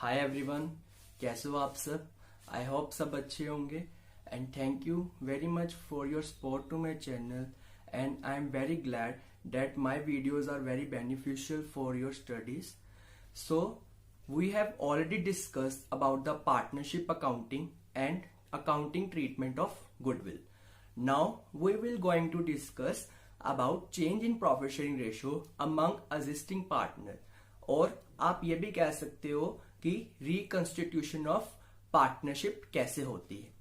Hi everyone, कैसे हो आप सब। आई होप सब अच्छे होंगे and thank you very much for your support to my channel and I am very glad that my videos are very beneficial for your studies. So we have already discussed about the partnership accounting and accounting treatment of goodwill. Now we will going to discuss about change in profit sharing ratio among existing partner, और आप ये भी कह सकते हो कि reconstitution of partnership कैसे होती है।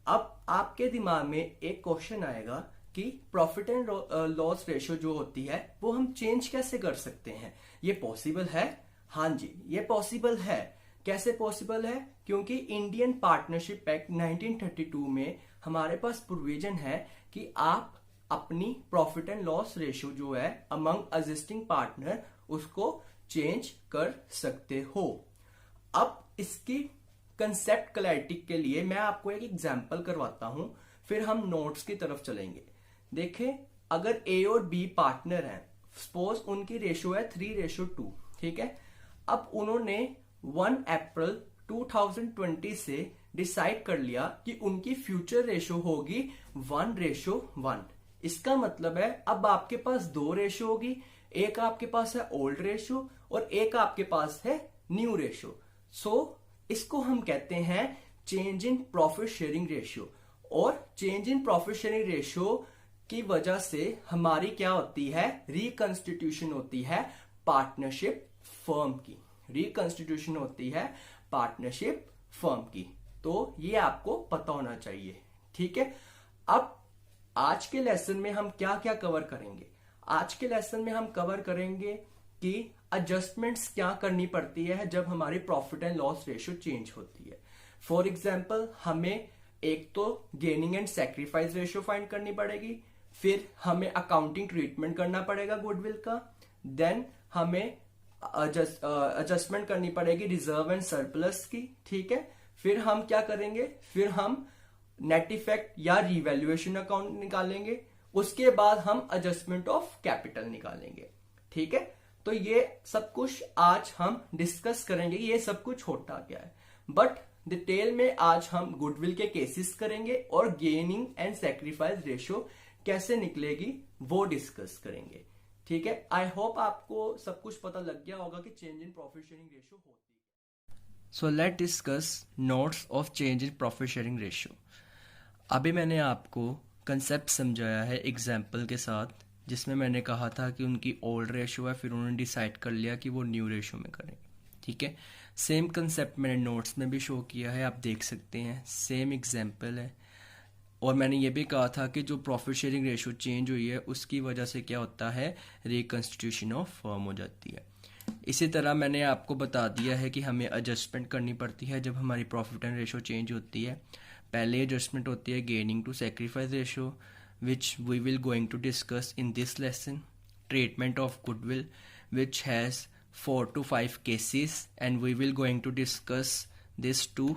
अब आपके दिमाग में एक क्वेश्चन आएगा कि प्रॉफिट एंड लॉस रेशियो जो होती है वो हम चेंज कैसे कर सकते हैं, ये पॉसिबल है। हाँ जी, ये पॉसिबल है। कैसे पॉसिबल है? क्योंकि इंडियन पार्टनरशिप एक्ट 1932 में हमारे पास प्रोविजन है कि आप अपनी प्रॉफिट एंड लॉस रेशियो जो है अमंग एग्जिस्टिंग पार्टनर उसको चेंज कर सकते हो। अब इसकी कंसेप्ट क्लैरिटी के लिए मैं आपको एक एग्जांपल करवाता हूं, फिर हम नोट्स की तरफ चलेंगे। देखें, अगर ए और बी पार्टनर हैं, सपोज उनकी रेशियो है 3:2, ठीक है। अब उन्होंने 1 अप्रैल 2020 से डिसाइड कर लिया कि उनकी फ्यूचर रेशियो होगी 1:1। इसका मतलब है अब आपके पास 2 रेशियो होगी, एक आपके पास है ओल्ड रेशियो और एक आपके पास है न्यू रेशियो। सो इसको हम कहते हैं change in profit sharing ratio. और change in profit sharing ratio की वजह से हमारी क्या होती है, रिकंस्टिट्यूशन होती है पार्टनरशिप फर्म की। रिकंस्टिट्यूशन होती है पार्टनरशिप फर्म की। तो ये आपको पता होना चाहिए, ठीक है। अब आज के लेसन में हम क्या क्या कवर करेंगे? आज के लेसन में हम कवर करेंगे कि एडजस्टमेंट्स क्या करनी पड़ती है जब हमारी profit and loss ratio change होती है। फॉर एग्जाम्पल, हमें एक तो gaining and sacrifice ratio find करनी पड़ेगी, फिर हमें अकाउंटिंग ट्रीटमेंट करना पड़ेगा गुडविल का, देन हमें एडजस्टमेंट करनी पड़ेगी रिजर्व एंड सरप्लस की, ठीक है। फिर हम क्या करेंगे, फिर हम नेट इफेक्ट या रिवैल्यूएशन अकाउंट निकालेंगे, उसके बाद हम एडजस्टमेंट ऑफ कैपिटल निकालेंगे, ठीक है। तो ये सब कुछ आज हम डिस्कस करेंगे, ये सब कुछ होता क्या है। बट डिटेल में आज हम गुडविल के केसेस करेंगे और गेनिंग एंड सैक्रिफाइस रेशियो कैसे निकलेगी वो डिस्कस करेंगे, ठीक है। आई होप आपको सब कुछ पता लग गया होगा कि change in profit sharing ratio होती है। So let discuss notes of change in profit sharing ratio. अभी मैंने आपको कंसेप्ट समझाया है एग्जाम्पल के साथ, जिसमें मैंने कहा था कि उनकी ओल्ड रेशियो है, फिर उन्होंने डिसाइड कर लिया कि वो न्यू रेशियो में करेंगे, ठीक है। सेम कंसेप्ट मैंने नोट्स में भी शो किया है, आप देख सकते हैं, सेम एग्जाम्पल है। और मैंने ये भी कहा था कि जो प्रॉफिट शेयरिंग रेशियो चेंज हुई है उसकी वजह से क्या होता है, रिकंस्टिट्यूशन ऑफ फर्म हो जाती है। इसी तरह मैंने आपको बता दिया है कि हमें एडजस्टमेंट करनी पड़ती है जब हमारी प्रॉफिट एंड रेशियो चेंज होती है। पहले एडजस्टमेंट होती है gaining to sacrifice ratio, which we will going to discuss in this lesson. Treatment of goodwill, which has 4 to 5 cases, and we will going to discuss this too.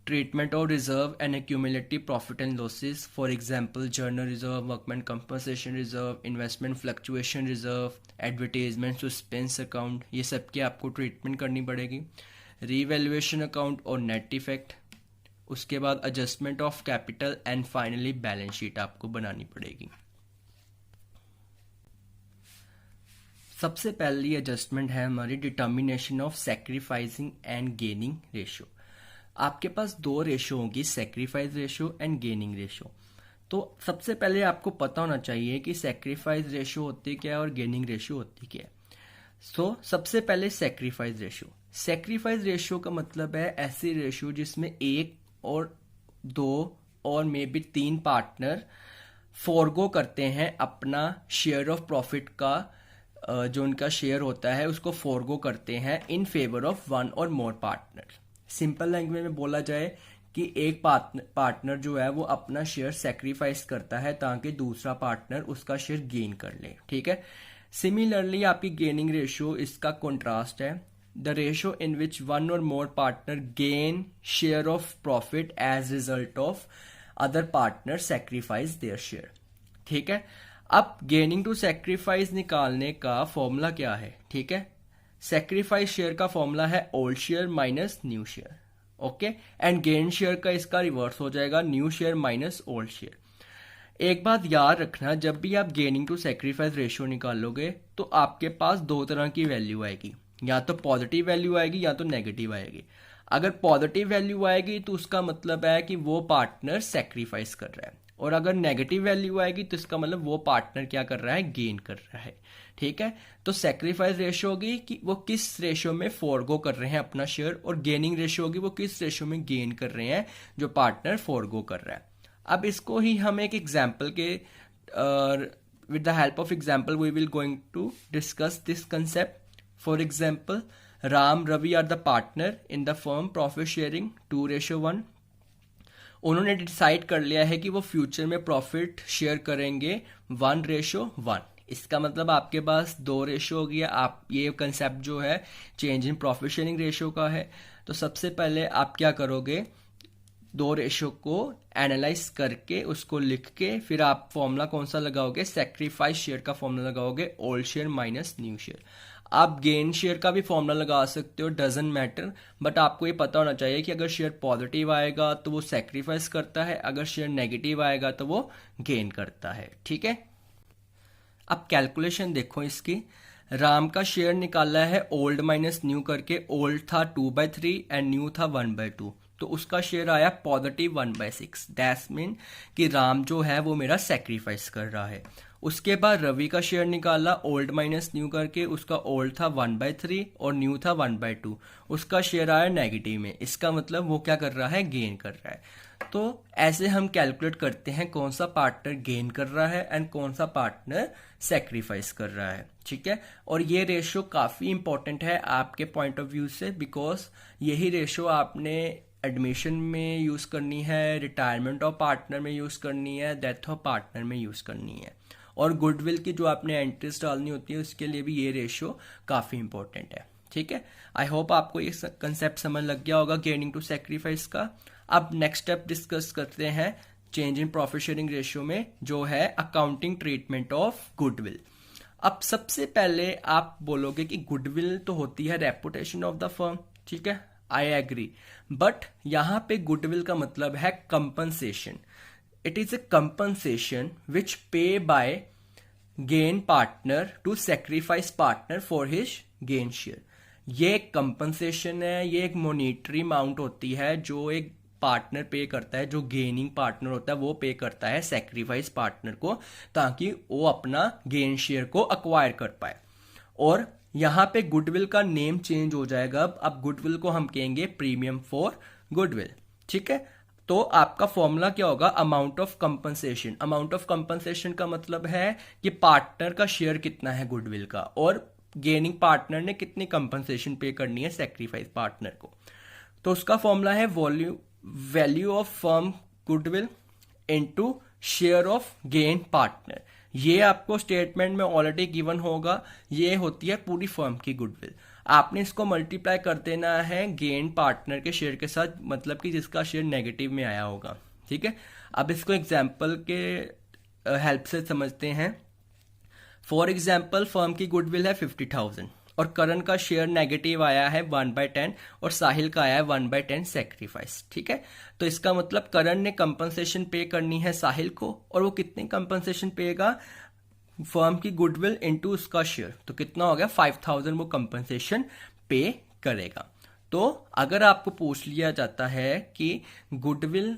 Treatment of reserve and accumulative profit and losses, for example journal reserve, workman compensation reserve, investment fluctuation reserve, advertisement suspense account, ये सब की आपको treatment करनी पड़ेगी। Revaluation account और net effect, उसके बाद adjustment of capital and finally balance sheet आपको बनानी पड़ेगी। सबसे पहली एडजस्टमेंट है हमारी determination of sacrificing and gaining ratio. आपके पास 2 रेशियो होगी, sacrifice ratio and gaining ratio. तो सबसे पहले आपको पता होना चाहिए कि सैक्रिफाइस रेशियो होती क्या है और गेनिंग रेशियो होती क्या है। सो सबसे पहले सैक्रिफाइस रेशियो। सैक्रिफाइस रेशियो का मतलब है ऐसी रेशियो जिसमें 1 और 2 और मे बी 3 पार्टनर फॉरगो करते हैं अपना शेयर ऑफ प्रॉफिट का, जो उनका शेयर होता है उसको फॉरगो करते हैं इन फेवर ऑफ 1 और मोर पार्टनर। सिंपल लैंग्वेज में बोला जाए कि एक पार्टनर जो है वो अपना शेयर सेक्रीफाइस करता है ताकि दूसरा पार्टनर उसका शेयर गेन कर ले, ठीक है। सिमिलरली आपकी गेनिंग रेशियो इसका कॉन्ट्रास्ट है, the ratio in which one or more partner gain share of profit as result of other partner sacrifice their share, ठीक है। अब गेनिंग टू सैक्रिफाइस निकालने का फॉर्मूला क्या है, ठीक है। सेक्रीफाइस शेयर का फॉर्मूला है old share minus new share, okay. And gain share का इसका रिवर्स हो जाएगा, new share minus old share. एक बात याद रखना, जब भी आप गेनिंग टू सेक्रीफाइस रेशियो निकालोगे तो आपके पास दो तरह की वैल्यू आएगी, या तो पॉजिटिव वैल्यू आएगी या तो नेगेटिव आएगी। अगर पॉजिटिव वैल्यू आएगी तो उसका मतलब है कि वो पार्टनर सेक्रीफाइस कर रहा है, और अगर नेगेटिव वैल्यू आएगी तो इसका मतलब वो पार्टनर क्या कर रहा है, गेन कर रहा है, ठीक है। तो सेक्रीफाइस रेशियो होगी कि वो किस रेशियो में फोरगो कर रहे हैं अपना शेयर, और गेनिंग रेशियो होगी वो किस रेशियो में गेन कर रहे हैं जो पार्टनर फोरगो कर रहा है। अब इसको ही हम एक एग्जाम्पल के with the help of example we will going to discuss this concept. For example, Ram Ravi are the partner in the firm, profit sharing 2:1। उन्होंने डिसाइड कर लिया है कि वो फ्यूचर में प्रॉफिट शेयर करेंगे 1:1। इसका मतलब आपके पास 2 रेशियो हो गया। आप ये कंसेप्ट जो है change in profit sharing ratio का है। तो सबसे पहले आप क्या करोगे, 2 रेशियो को एनालाइज करके उसको लिख के फिर आप फॉर्मूला कौन सा लगाओगे, सेक्रीफाइस शेयर का फॉर्मूला लगाओगे, old share minus new share. आप गेन शेयर का भी फॉर्मूला लगा सकते हो, डजंट मैटर, बट आपको ये पता होना चाहिए कि अगर शेयर पॉजिटिव आएगा तो वो सेक्रीफाइस करता है, अगर शेयर नेगेटिव आएगा तो वो गेन करता है, ठीक है। अब कैलकुलेशन देखो इसकी। राम का शेयर निकाला है ओल्ड माइनस न्यू करके। ओल्ड था 2/3 एंड न्यू था 1/2, तो उसका शेयर आया पॉजिटिव 1/6। दैट्स मीन कि राम जो है वो मेरा सेक्रीफाइस कर रहा है। उसके बाद रवि का शेयर निकाला ओल्ड माइनस न्यू करके। उसका ओल्ड था 1/3 और न्यू था 1/2, उसका शेयर आया नेगेटिव में। इसका मतलब वो क्या कर रहा है, गेन कर रहा है। तो ऐसे हम कैलकुलेट करते हैं कौन सा पार्टनर गेन कर रहा है एंड कौन सा पार्टनर सेक्रीफाइस कर रहा है, ठीक है। और ये रेशियो काफी इंपॉर्टेंट है आपके पॉइंट ऑफ व्यू से, बिकॉज यही रेशियो आपने एडमिशन में यूज करनी है, रिटायरमेंट ऑफ पार्टनर में यूज करनी है, डेथ ऑफ पार्टनर में यूज करनी है, और गुडविल की जो आपने एंट्रीज डालनी होती है उसके लिए भी ये रेशियो काफी इंपॉर्टेंट है, ठीक है। आई होप आपको ये कंसेप्ट समझ लग गया होगा गेनिंग टू सेक्रीफाइस का। अब नेक्स्ट स्टेप डिस्कस करते हैं change in profit sharing ratio में, जो है अकाउंटिंग ट्रीटमेंट ऑफ गुडविल। अब सबसे पहले आप बोलोगे कि गुडविल तो होती है रेपुटेशन ऑफ द फर्म, ठीक है, आई एग्री, बट यहां पे गुडविल का मतलब है compensation. It is a compensation which pay by gain partner to sacrifice partner for his gain share. ये एक कंपनसेशन है, ये एक मॉनिटरी अमाउंट होती है जो एक पार्टनर पे करता है, जो गेनिंग पार्टनर होता है वो पे करता है सेक्रीफाइस पार्टनर को, ताकि वो अपना गेन शेयर को अक्वायर कर पाए। और यहां पे गुडविल का नेम चेंज हो जाएगा। अब गुडविल को हम कहेंगे प्रीमियम फॉर गुडविल, ठीक है। तो आपका फॉर्मूला क्या होगा, amount of compensation. Amount of compensation का मतलब है कि पार्टनर का शेयर कितना है गुडविल का, और गेनिंग पार्टनर ने कितनी कंपनसेशन पे करनी है सेक्रीफाइस पार्टनर को। तो उसका फॉर्मूला है value of firm goodwill into share of gain partner. ये आपको स्टेटमेंट में ऑलरेडी गिवन होगा। ये होती है पूरी फर्म की गुडविल। आपने इसको मल्टीप्लाई कर देना है गेन पार्टनर के शेयर के साथ, मतलब कि जिसका शेयर नेगेटिव में आया होगा, ठीक है। अब इसको एग्जाम्पल के हेल्प से समझते हैं। फॉर एग्जाम्पल, फर्म की गुडविल है 50,000 और करण का शेयर नेगेटिव आया है 1/10 और साहिल का आया है 1/10 सेक्रीफाइस, ठीक है। तो इसका मतलब करण ने कंपनसेशन पे करनी है साहिल को, और वो कितनी कंपनसेशन पेगा, फर्म की गुडविल इनटू उसका शेयर, तो कितना हो गया 5,000 वो कंपनसेशन पे करेगा। तो अगर आपको पूछ लिया जाता है कि गुडविल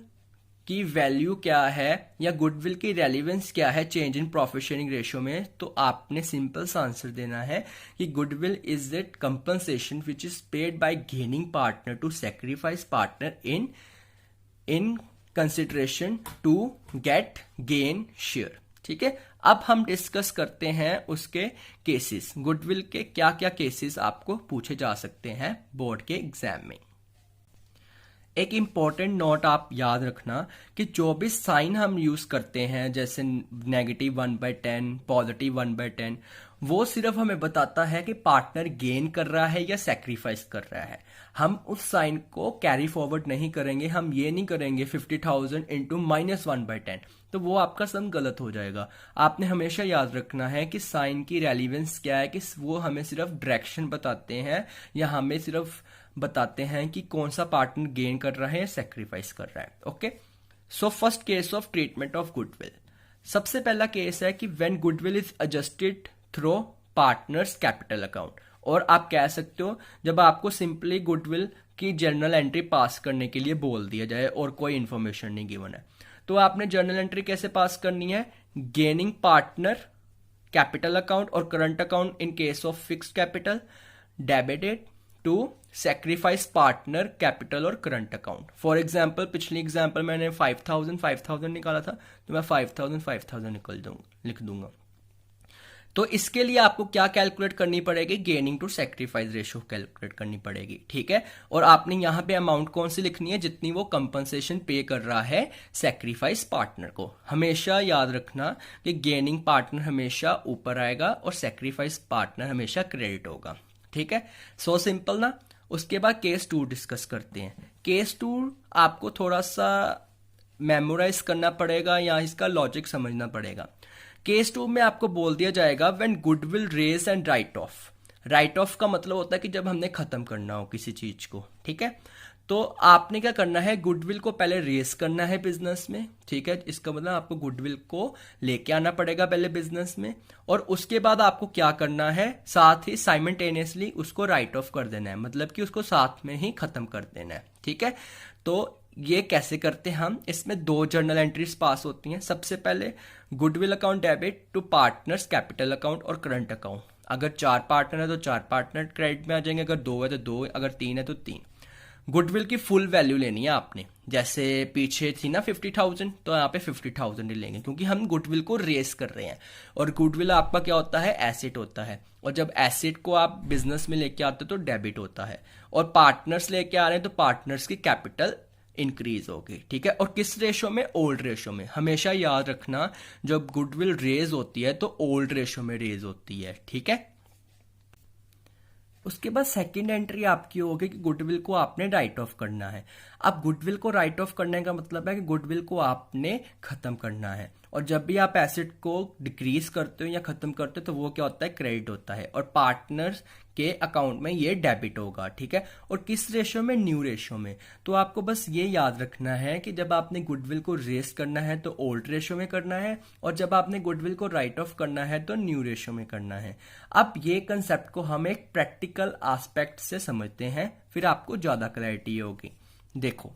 की वैल्यू क्या है या गुडविल की रेलिवेंस क्या है change in profit sharing ratio में, तो आपने सिंपल सा आंसर देना है कि goodwill is that compensation which is paid by gaining partner to sacrifice partner in consideration to get gain share, ठीक है। अब हम डिस्कस करते हैं उसके केसेस। गुडविल के क्या क्या केसेस आपको पूछे जा सकते हैं बोर्ड के एग्जाम में। एक इंपॉर्टेंट नोट आप याद रखना कि जो भी साइन हम यूज करते हैं, जैसे नेगेटिव 1/10, पॉजिटिव 1/10, वो सिर्फ हमें बताता है कि पार्टनर गेन कर रहा है या सेक्रीफाइस कर रहा है। हम उस साइन को कैरी फॉरवर्ड नहीं करेंगे, हम ये नहीं करेंगे 50,000 इंटू -1/10, तो वो आपका सम गलत हो जाएगा। आपने हमेशा याद रखना है कि साइन की रेलिवेंस क्या है, कि वो हमें सिर्फ डायरेक्शन बताते हैं या हमें सिर्फ बताते हैं कि कौन सा पार्टनर गेन कर रहा है या सेक्रीफाइस कर रहा है। Okay, so first case of treatment of goodwill. सबसे पहला केस है कि when goodwill is adjusted through partners capital account, और आप कह सकते हो जब आपको सिंपली गुडविल की जर्नल एंट्री पास करने के लिए बोल दिया जाए और कोई इंफॉर्मेशन नहीं गिवन है, तो आपने जर्नल एंट्री कैसे पास करनी है? गेनिंग पार्टनर कैपिटल अकाउंट और current account in case of fixed capital, debited to sacrifice partner capital और करंट अकाउंट। फॉर एग्जाम्पल, पिछली एग्जाम्पल मैंने 5,000 निकाला था, तो मैं 5,000 लिख दूंगा। तो इसके लिए आपको क्या कैलकुलेट करनी पड़ेगी? Gaining to sacrifice ratio calculate करनी पड़ेगी, ठीक है। और आपने यहां पे अमाउंट कौन सी लिखनी है? जितनी वो कंपनसेशन पे कर रहा है सेक्रीफाइस पार्टनर को। हमेशा याद रखना कि गेनिंग पार्टनर हमेशा ऊपर आएगा और सेक्रीफाइस पार्टनर हमेशा क्रेडिट होगा, ठीक है। सो सिंपल ना। उसके बाद केस 2 डिस्कस करते हैं। केस 2 आपको थोड़ा सा मेमोराइज करना पड़ेगा या इसका लॉजिक समझना पड़ेगा। केस 2 में आपको बोल दिया जाएगा when goodwill raise and write off. Write off का मतलब होता है कि जब हमने खत्म करना हो किसी चीज को, ठीक है। तो आपने क्या करना है? गुडविल को पहले रेज करना है बिजनेस में, ठीक है। इसका मतलब आपको गुडविल को लेके आना पड़ेगा पहले बिजनेस में, और उसके बाद आपको क्या करना है? साथ ही साइमल्टेनियसली उसको राइट ऑफ कर देना है, मतलब कि उसको साथ में ही खत्म कर देना है, ठीक है। तो ये कैसे करते हैं हम? इसमें 2 जर्नल एंट्रीज पास होती हैं। सबसे पहले goodwill account debit to partners capital account और करंट अकाउंट। अगर 4 पार्टनर है तो 4 पार्टनर क्रेडिट में आ जाएंगे, अगर 2 है तो 2, अगर 3 है तो 3। गुडविल की फुल वैल्यू लेनी है आपने। जैसे पीछे थी ना 50,000, तो यहाँ पे 50,000 ही लेंगे, क्योंकि हम गुडविल को रेस कर रहे हैं। और गुडविल आपका क्या होता है? एसेट होता है, और जब एसेट को आप बिजनेस में लेके आते हो तो डेबिट होता है, और पार्टनर्स लेके आ रहे हैं तो पार्टनर्स की कैपिटल इंक्रीज होगी, ठीक है। और किस रेशो में? ओल्ड रेशो में। हमेशा याद रखना जब गुडविल रेज होती है तो ओल्ड रेशो में रेज होती है, ठीक है। उसके बाद सेकंड एंट्री आपकी होगी कि गुडविल को आपने राइट ऑफ करना है। अब गुडविल को राइट ऑफ करने का मतलब है कि गुडविल को आपने खत्म करना है, और जब भी आप एसेट को डिक्रीज करते हो या खत्म करते हो तो वो क्या होता है? क्रेडिट होता है, और पार्टनर्स के अकाउंट में ये डेबिट होगा, ठीक है। और किस रेशो में? न्यू रेशो में। तो आपको बस ये याद रखना है कि जब आपने गुडविल को रेस करना है तो ओल्ड रेशो में करना है, और जब आपने गुडविल को राइट ऑफ करना है तो न्यू रेशो में करना है। अब ये कंसेप्ट को हम एक प्रैक्टिकल एस्पेक्ट से समझते हैं, फिर आपको ज्यादा क्लैरिटी होगी। देखो,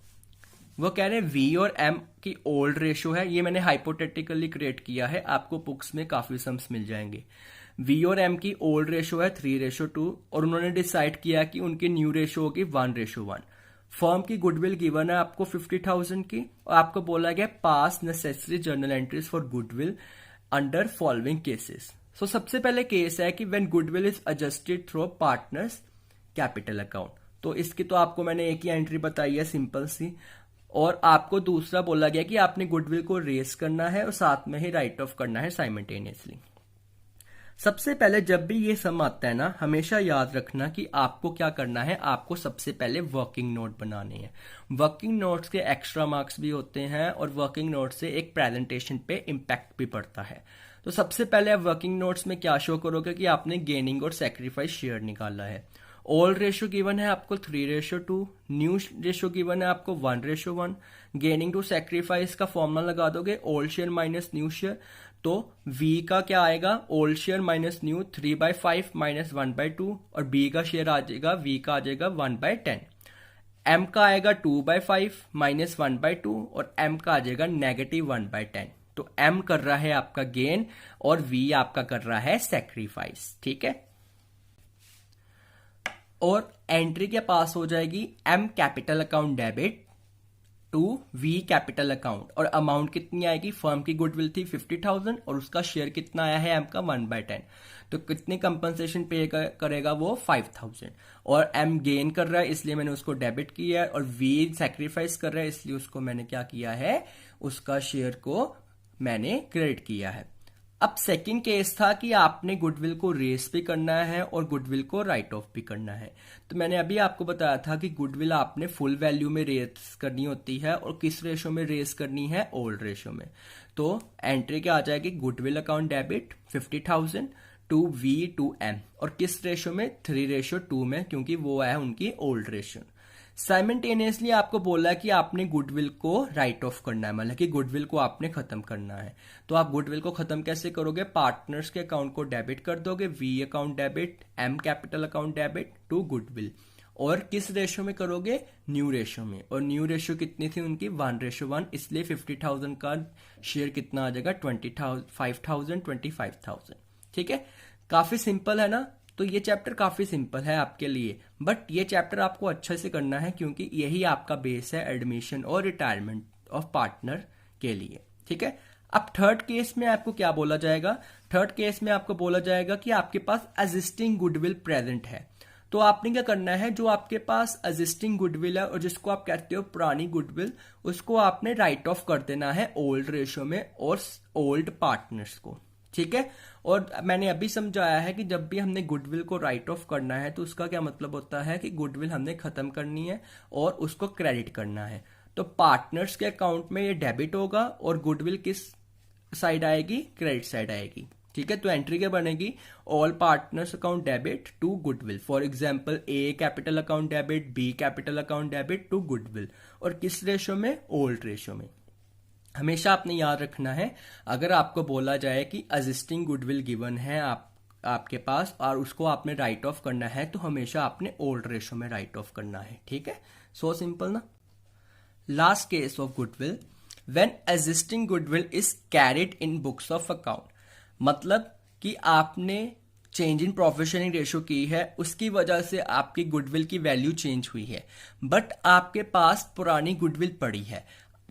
वो कह रहे हैं वी और एम की ओल्ड रेशो है। ये मैंने हाइपोथेटिकली क्रिएट किया है, आपको बुक्स में काफी सम्स मिल जाएंगे। वी और एम की ओल्ड रेशो है 3:2, और उन्होंने डिसाइड किया कि उनकी न्यू रेशो होगी 1:1। फर्म की गुडविल गिवन है आपको 50,000 की, और आपको बोला गया pass necessary journal entries for goodwill under following cases. So सबसे पहले केस है कि when goodwill is adjusted through partners capital account. तो इसकी तो आपको मैंने एक ही एंट्री बताई है, सिंपल सी। और आपको दूसरा बोला गया कि आपने गुडविल को रेस करना है और साथ में ही राइट ऑफ करना है साइमल्टेनियसली। सबसे पहले जब भी ये सम आता है ना, हमेशा याद रखना कि आपको क्या करना है। आपको सबसे पहले वर्किंग नोट बनाने हैं। वर्किंग नोट्स के एक्स्ट्रा मार्क्स भी होते हैं, और वर्किंग नोट से एक प्रेजेंटेशन पे इम्पैक्ट भी पड़ता है। तो सबसे पहले आप वर्किंग नोट्स में क्या शो करोगे कि आपने गेनिंग और सेक्रीफाइस शेयर निकाला है। ओल्ड रेशो गिवन है आपको 3:2, न्यू रेशो गिवन है आपको 1:1। गेनिंग टू सेक्रीफाइस का फॉर्मूला लगा दोगे, old share minus new share. तो V का क्या आएगा? Old share minus new 3/5 minus 1/2, और B का शेयर आ जाएगा, V का आ जाएगा 1/10। M का आएगा 2/5 माइनस 1/2, और M का आ जाएगा -1/10। तो M कर रहा है आपका गेन और V आपका कर रहा है सेक्रीफाइस, ठीक है। और एंट्री के पास हो जाएगी M capital account debit to V capital account, और अमाउंट कितनी आएगी? फर्म की गुडविल थी 50,000 और उसका शेयर कितना आया है M का 1/10। तो कितनी कंपनसेशन पे करेगा वो? 5,000। और M गेन कर रहा है इसलिए मैंने उसको डेबिट किया है, और V सैक्रिफाइस कर रहा है इसलिए उसको मैंने क्या किया है? उसका शेयर को मैंने क्रेडिट किया है। अब सेकंड केस था कि आपने गुडविल को रेस भी करना है और गुडविल को राइट ऑफ भी करना है। तो मैंने अभी आपको बताया था कि गुडविल आपने फुल वैल्यू में रेस करनी होती है और किस रेशो में रेस करनी है, ओल्ड रेशो में। तो एंट्री क्या आ जाएगी, goodwill account debit 50,000 to V to M, और किस रेशो में, 3:2 में, क्योंकि वो है उनकी ओल्ड रेशो। साइमल्टेनियसली आपको बोला कि आपने गुडविल को राइट ऑफ करना है, मतलब कि गुडविल को आपने खत्म करना है। तो आप गुडविल को खत्म कैसे करोगे, पार्टनर्स के अकाउंट को डेबिट कर दोगे, V account debit, M capital account debit to goodwill, और किस रेशो में करोगे, न्यू रेशो में। और न्यू रेशो कितनी थी उनकी, 1:1, इसलिए 50,000 का शेयर कितना आ जाएगा, 5,000 25,000। ठीक है, काफी सिंपल है ना। तो ये चैप्टर काफी सिंपल है आपके लिए, बट ये चैप्टर आपको अच्छे से करना है क्योंकि यही आपका बेस है एडमिशन और रिटायरमेंट ऑफ पार्टनर के लिए। ठीक है, अब थर्ड केस में आपको क्या बोला जाएगा, थर्ड केस में आपको बोला जाएगा कि आपके पास एग्जिस्टिंग गुडविल प्रेजेंट है। तो आपने क्या करना है, जो आपके पास एग्जिस्टिंग गुडविल है और जिसको आप कहते हो पुरानी गुडविल, उसको आपने राइट ऑफ कर देना है ओल्ड रेशो में और ओल्ड पार्टनर्स को। ठीक है, और मैंने अभी समझाया है कि जब भी हमने गुडविल को राइट ऑफ करना है तो उसका क्या मतलब होता है कि गुडविल हमने खत्म करनी है और उसको क्रेडिट करना है। तो पार्टनर्स के अकाउंट में ये डेबिट होगा और गुडविल किस साइड आएगी, क्रेडिट साइड आएगी। ठीक है, तो एंट्री क्या बनेगी, all partners account debit to goodwill. For example A capital account debit, B capital account debit to goodwill, और किस रेशो में, ओल्ड रेशो में। हमेशा आपने याद रखना है, अगर आपको बोला जाए कि एग्जिस्टिंग गुडविल गिवन है आपके पास और उसको आपने राइट ऑफ करना है, तो हमेशा आपने ओल्ड रेशो में राइट ऑफ करना है। ठीक है, सो सिंपल ना। Last case of goodwill, when existing goodwill is carried in books of account, मतलब कि आपने चेंज इन प्रोफेशनिंग रेशो की है, उसकी वजह से आपकी गुडविल की वैल्यू चेंज हुई है, बट आपके पास पुरानी गुडविल पड़ी है।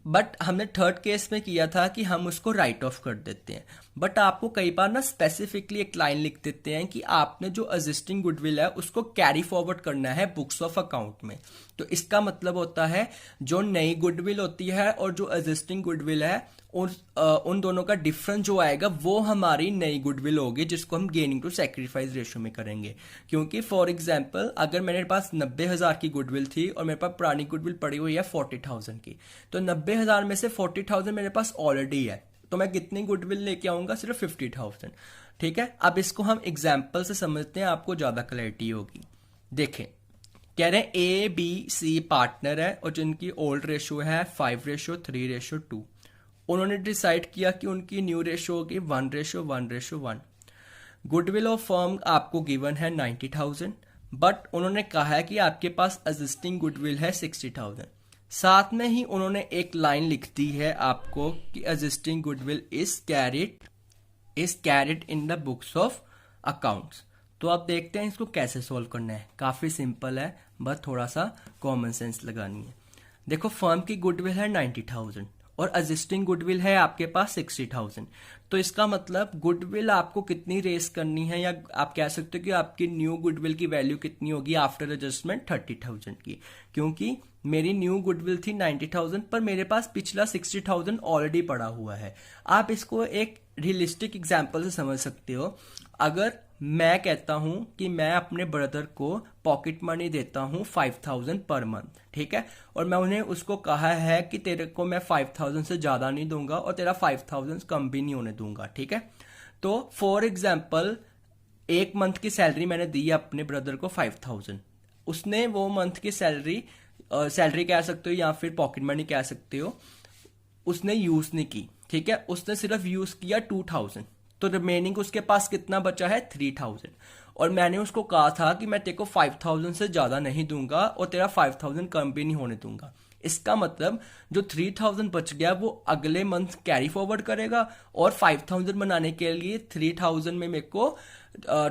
बट हमने थर्ड केस में किया था कि हम उसको राइट ऑफ कर देते हैं, बट आपको कई बार ना स्पेसिफिकली एक लाइन लिख देते हैं कि आपने जो एग्जिस्टिंग गुडविल है उसको कैरी फॉरवर्ड करना है बुक्स ऑफ अकाउंट में। तो इसका मतलब होता है जो नई गुडविल होती है और जो एग्जिस्टिंग गुडविल है उन दोनों का डिफरेंस जो आएगा वो हमारी नई गुडविल होगी, जिसको हम गेनिंग टू सैक्रिफाइस रेशो में करेंगे। क्योंकि फॉर एग्जांपल अगर मेरे पास 90,000 की गुडविल थी और मेरे पास पुरानी गुडविल पड़ी हुई है 40,000 की, तो 90,000 में से 40,000 मेरे पास ऑलरेडी है, तो मैं कितनी गुडविल लेके आऊंगा, सिर्फ 50,000। ठीक है, अब इसको हम एग्जाम्पल से समझते हैं, आपको ज्यादा क्लैरिटी होगी। देखें, कह रहे हैं ए बी सी पार्टनर है और जिनकी ओल्ड रेशो है 5:3:2। उन्होंने डिसाइड किया कि उनकी न्यू रेशो होगी 1:1:1। गुडविल ऑफ फर्म आपको गिवन है 90,000, बट उन्होंने कहा है कि आपके पास एग्जिस्टिंग गुडविल है 60,000। साथ में ही उन्होंने एक लाइन लिख दी है आपको कि existing goodwill is carried in the books of accounts. तो आप देखते हैं इसको कैसे सोल्व करना है, काफी सिंपल है, बस थोड़ा सा कॉमन सेंस लगानी है। देखो, फर्म की गुडविल है 90,000 और एग्जिस्टिंग गुडविल है आपके पास 60,000। तो इसका मतलब गुडविल आपको कितनी रेस करनी है, या आप कह सकते हो कि आपकी न्यू गुडविल की वैल्यू कितनी होगी आफ्टर एडजस्टमेंट, 30,000 की। क्योंकि मेरी न्यू गुडविल थी 90,000 पर मेरे पास पिछला 60,000 ऑलरेडी पड़ा हुआ है। आप इसको एक रियलिस्टिक एग्जाम्पल से समझ सकते हो। अगर मैं कहता हूं कि मैं अपने ब्रदर को पॉकेट मनी देता हूं 5,000 पर मंथ, ठीक है, और मैं उन्हें उसको कहा है कि तेरे को मैं 5,000 से ज्यादा नहीं दूंगा और तेरा 5,000 कम भी नहीं होने दूंगा। ठीक है, तो फॉर एग्जाम्पल एक मंथ की सैलरी मैंने दी अपने ब्रदर को 5,000, उसने वो मंथ की सैलरी कह सकते हो या फिर पॉकेट मनी कह सकते हो, उसने यूज नहीं की। ठीक है, उसने सिर्फ यूज किया 2,000, तो रिमेनिंग उसके पास कितना बचा है 3,000। और मैंने उसको कहा था कि मैं तेरे को 5,000 से ज्यादा नहीं दूंगा और तेरा 5,000 कम भी नहीं होने दूंगा। इसका मतलब जो 3,000 बच गया वो अगले मंथ कैरी फॉरवर्ड करेगा और 5,000 बनाने के लिए 3,000 में मेरे को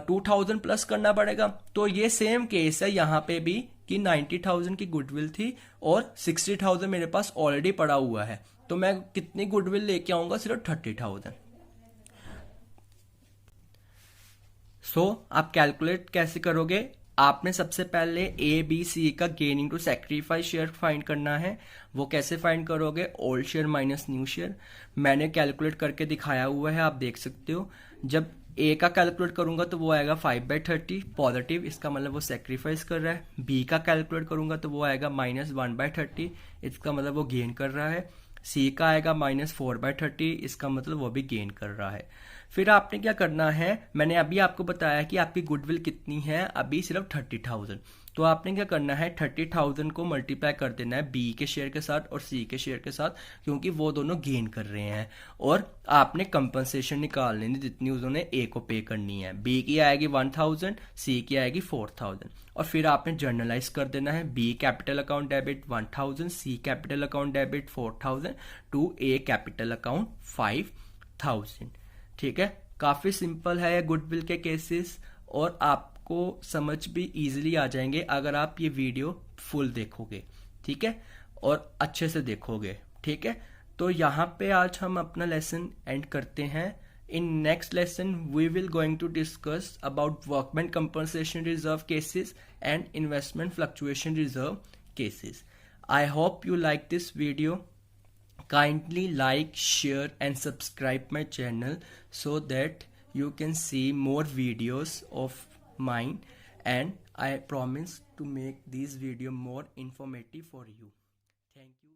2,000 प्लस करना पड़ेगा। तो ये सेम केस है यहाँ पे भी कि 90,000 की गुडविल थी और 60,000 मेरे पास ऑलरेडी पड़ा हुआ है, तो मैं कितनी गुडविल लेके आऊंगा, सिर्फ 30,000। सो आप कैलकुलेट कैसे करोगे, आपने सबसे पहले ए बी सी का gaining to sacrifice share find करना है। वो कैसे फाइंड करोगे? Old share minus new share. मैंने कैलकुलेट करके दिखाया हुआ है, आप देख सकते हो। जब ए का कैलकुलेट करूंगा तो वो आएगा 5/30 पॉजिटिव, इसका मतलब वो सेक्रीफाइस कर रहा है। बी का कैलकुलेट करूंगा तो वो आएगा -1/30, इसका मतलब वो गेन कर रहा है। सी का आएगा -4/30, इसका मतलब वो भी गेन कर रहा है। फिर आपने क्या करना है, मैंने अभी आपको बताया कि आपकी गुडविल कितनी है, अभी सिर्फ 30,000। तो आपने क्या करना है, 30,000 को मल्टीप्लाई कर देना है बी के शेयर के साथ और सी के शेयर के साथ, क्योंकि वो दोनों गेन कर रहे हैं। और आपने कंपनसेशन निकाल लेनी जितनी उन्होंने ए को पे करनी है। बी की आएगी 1000, सी की आएगी 4000। और फिर आपने जर्नलाइज कर देना है B capital account debit 1000, C capital account debit 4000 to A capital account 5000। ठीक है, काफी सिंपल है ये गुडविल के केसेस, और आपको समझ भी इजीली आ जाएंगे अगर आप ये वीडियो फुल देखोगे। ठीक है, और अच्छे से देखोगे। ठीक है, तो यहाँ पे आज हम अपना लेसन एंड करते हैं। In next lesson we will going to discuss about workman compensation reserve cases and investment fluctuation reserve cases. I hope you like this video. Kindly like, share and subscribe my channel so that you can see more videos of mine, and I promise to make these video more informative for you. Thank you.